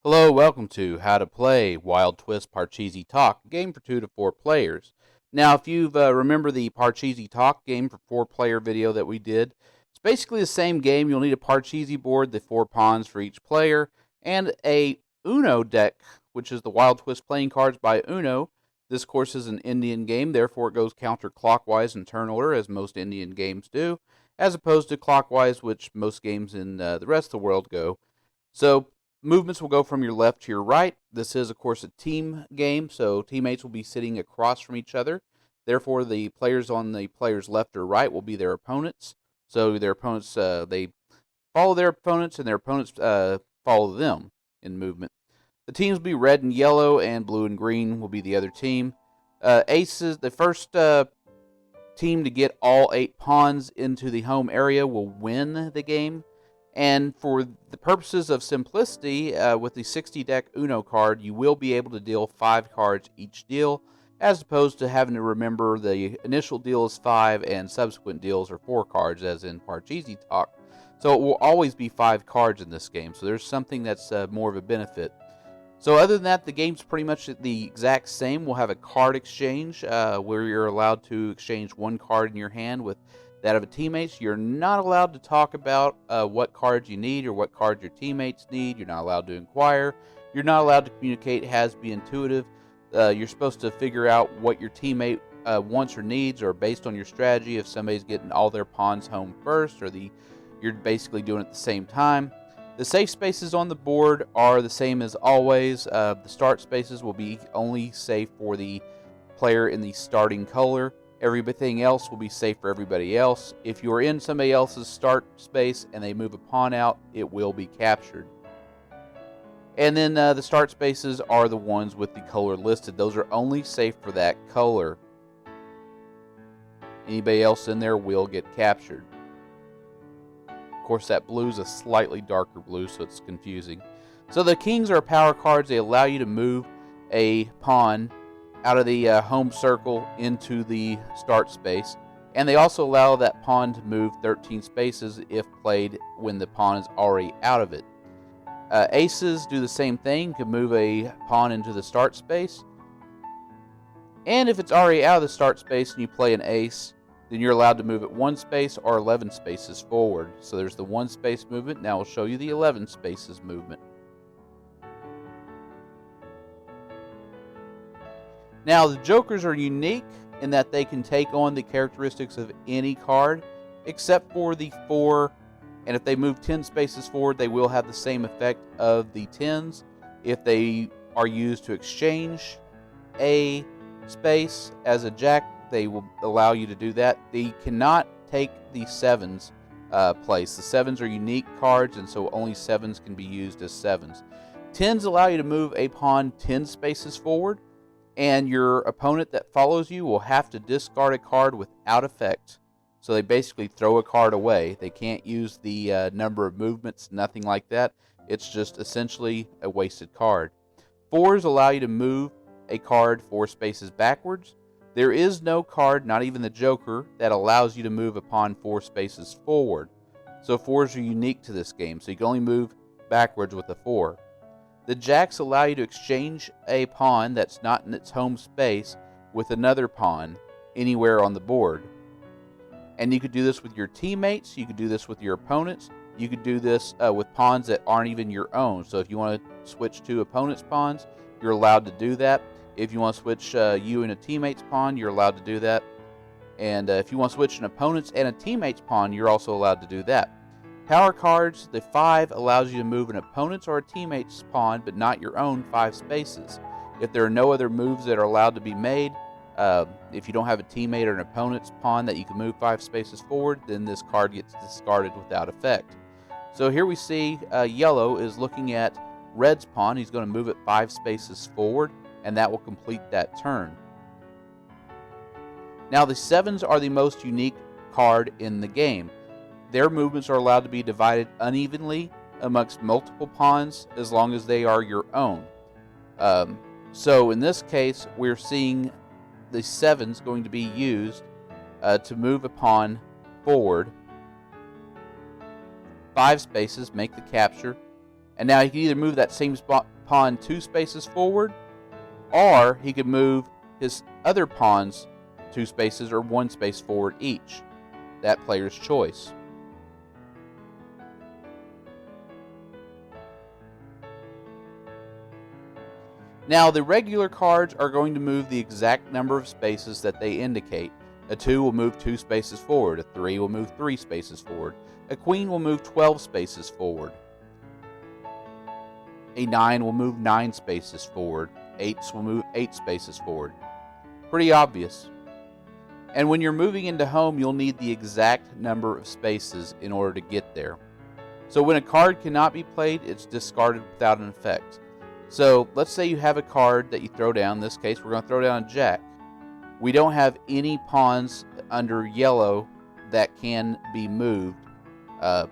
Hello, welcome to How to Play Wild Twist Parcheesi Tock, game for 2 to 4 players. Now, if you remember the Parcheesi Tock game for 4-player video that we did, it's basically the same game. You'll need a Parcheesi board, the 4 pawns for each player, and a Uno deck, which is the Wild Twist playing cards by Uno. This, of course, is an Indian game, therefore it goes counterclockwise in turn order, as most Indian games do, as opposed to clockwise, which most games in the rest of the world go. So, movements will go from your left to your right. This is, of course, a team game, so teammates will be sitting across from each other. Therefore, the players on the player's left or right will be their opponents. So their opponents, they follow their opponents, and their opponents follow them in movement. The teams will be red and yellow, and blue and green will be the other team. Aces, the first team to get all 8 pawns into the home area will win the game. And for the purposes of simplicity, with the 60 deck Uno card, you will be able to deal 5 cards each deal, as opposed to having to remember the initial deal is 5 and subsequent deals are 4 cards, as in Parcheesi Tock. So it will always be 5 cards in this game, so there's something that's more of a benefit. So other than that, the game's pretty much the exact same. We'll have a card exchange where you're allowed to exchange 1 card in your hand with that of a teammate's. You're not allowed to talk about what cards you need or what cards your teammates need. You're not allowed to inquire. You're not allowed to communicate. It has to be intuitive. You're supposed to figure out what your teammate wants or needs, or based on your strategy, if somebody's getting all their pawns home first, or you're basically doing it at the same time. The safe spaces on the board are the same as always. The start spaces will be only safe for the player in the starting color. Everything else will be safe for everybody else. If you're in somebody else's start space and they move a pawn out, it will be captured. And then the start spaces are the ones with the color listed. Those are only safe for that color. Anybody else in there will get captured. Of course, that blue is a slightly darker blue, so it's confusing. So the kings are power cards. They allow you to move a pawn out of the home circle into the start space, and they also allow that pawn to move 13 spaces if played when the pawn is already out of it. Aces do the same thing, can move a pawn into the start space, and if it's already out of the start space and you play an ace, then you're allowed to move it 1 space or 11 spaces forward. So there's the 1 space movement. Now I'll show you the 11 spaces movement. Now, the jokers are unique in that they can take on the characteristics of any card, except for the 4, and if they move 10 spaces forward, they will have the same effect of the 10s. If they are used to exchange a space as a jack, they will allow you to do that. They cannot take the 7s place. The 7s are unique cards, and so only 7s can be used as 7s. 10s allow you to move a pawn 10 spaces forward, and your opponent that follows you will have to discard a card without effect. So they basically throw a card away. They can't use the number of movements, nothing like that. It's just essentially a wasted card. 4s allow you to move a card 4 spaces backwards. There is no card, not even the Joker, that allows you to move a pawn 4 spaces forward. So 4s are unique to this game, so you can only move backwards with a 4. The jacks allow you to exchange a pawn that's not in its home space with another pawn anywhere on the board. And you could do this with your teammates, you could do this with your opponents, you could do this with pawns that aren't even your own. So if you want to switch to opponents' pawns, you're allowed to do that. If you want to switch you and a teammate's pawn, you're allowed to do that. And if you want to switch an opponent's and a teammate's pawn, you're also allowed to do that. Power cards, the 5 allows you to move an opponent's or a teammate's pawn, but not your own 5 spaces. If there are no other moves that are allowed to be made, if you don't have a teammate or an opponent's pawn that you can move 5 spaces forward, then this card gets discarded without effect. So here we see yellow is looking at red's pawn. He's going to move it 5 spaces forward, and that will complete that turn. Now the 7s are the most unique card in the game. Their movements are allowed to be divided unevenly amongst multiple pawns as long as they are your own. So in this case, we're seeing the 7s going to be used to move a pawn forward 5 spaces, make the capture, And now he can either move that same pawn 2 spaces forward, or he could move his other pawns 2 spaces or 1 space forward each. That player's choice. Now, the regular cards are going to move the exact number of spaces that they indicate. A 2 will move 2 spaces forward. A 3 will move 3 spaces forward. A queen will move 12 spaces forward. A 9 will move 9 spaces forward. 8s will move 8 spaces forward. Pretty obvious. And when you're moving into home, you'll need the exact number of spaces in order to get there. So when a card cannot be played, it's discarded without an effect. So let's say you have a card that you throw down. In this case, we're going to throw down a jack. We don't have any pawns under yellow that can be moved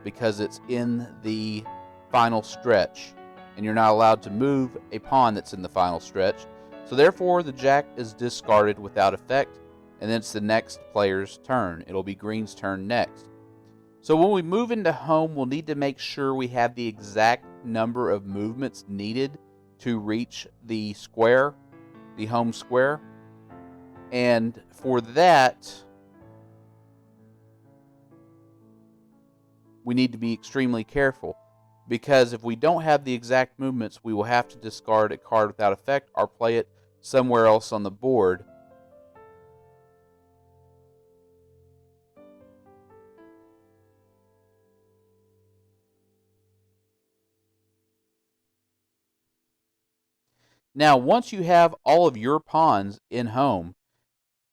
because it's in the final stretch. And you're not allowed to move a pawn that's in the final stretch. So therefore, the jack is discarded without effect, and then it's the next player's turn. It'll be green's turn next. So when we move into home, we'll need to make sure we have the exact number of movements needed to reach the square, the home square. And for that, we need to be extremely careful, because if we don't have the exact movements, we will have to discard a card without effect or play it somewhere else on the board. Now, once you have all of your pawns in home,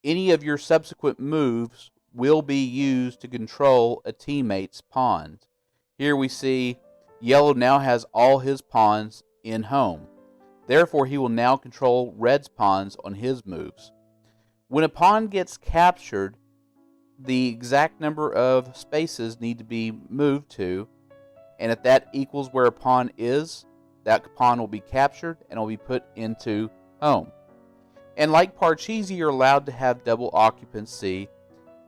any of your subsequent moves will be used to control a teammate's pawns. Here we see yellow now has all his pawns in home. Therefore, he will now control red's pawns on his moves. When a pawn gets captured, the exact number of spaces need to be moved to, and if that equals where a pawn is, that pawn will be captured and will be put into home. And like Parcheesi, you're allowed to have double occupancy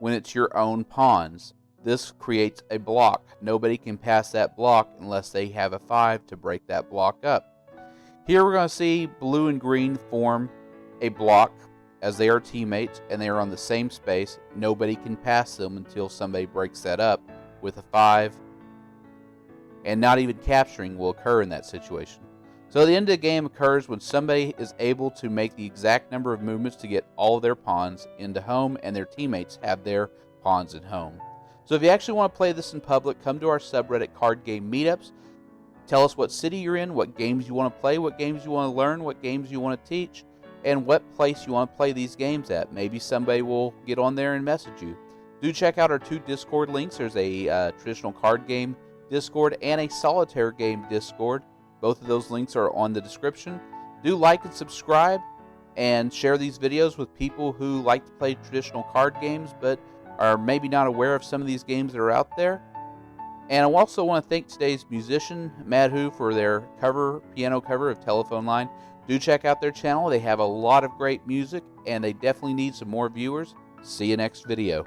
when it's your own pawns. This creates a block. Nobody can pass that block unless they have a 5 to break that block up. Here we're going to see blue and green form a block as they are teammates and they are on the same space. Nobody can pass them until somebody breaks that up with a 5. And not even capturing will occur in that situation. So the end of the game occurs when somebody is able to make the exact number of movements to get all of their pawns into home, and their teammates have their pawns in home. So if you actually want to play this in public, come to our subreddit Card Game Meetups. Tell us what city you're in, what games you want to play, what games you want to learn, what games you want to teach, and what place you want to play these games at. Maybe somebody will get on there and message you. Do check out our 2 Discord links. There's a traditional card game Discord and a solitaire game Discord. Both of those links are on the description. Do like and subscribe and share these videos with people who like to play traditional card games but are maybe not aware of some of these games that are out there. And I also want to thank today's musician, Mad Who, for their piano cover of Telephone Line. Do check out their channel. They have a lot of great music and they definitely need some more viewers. See you next video.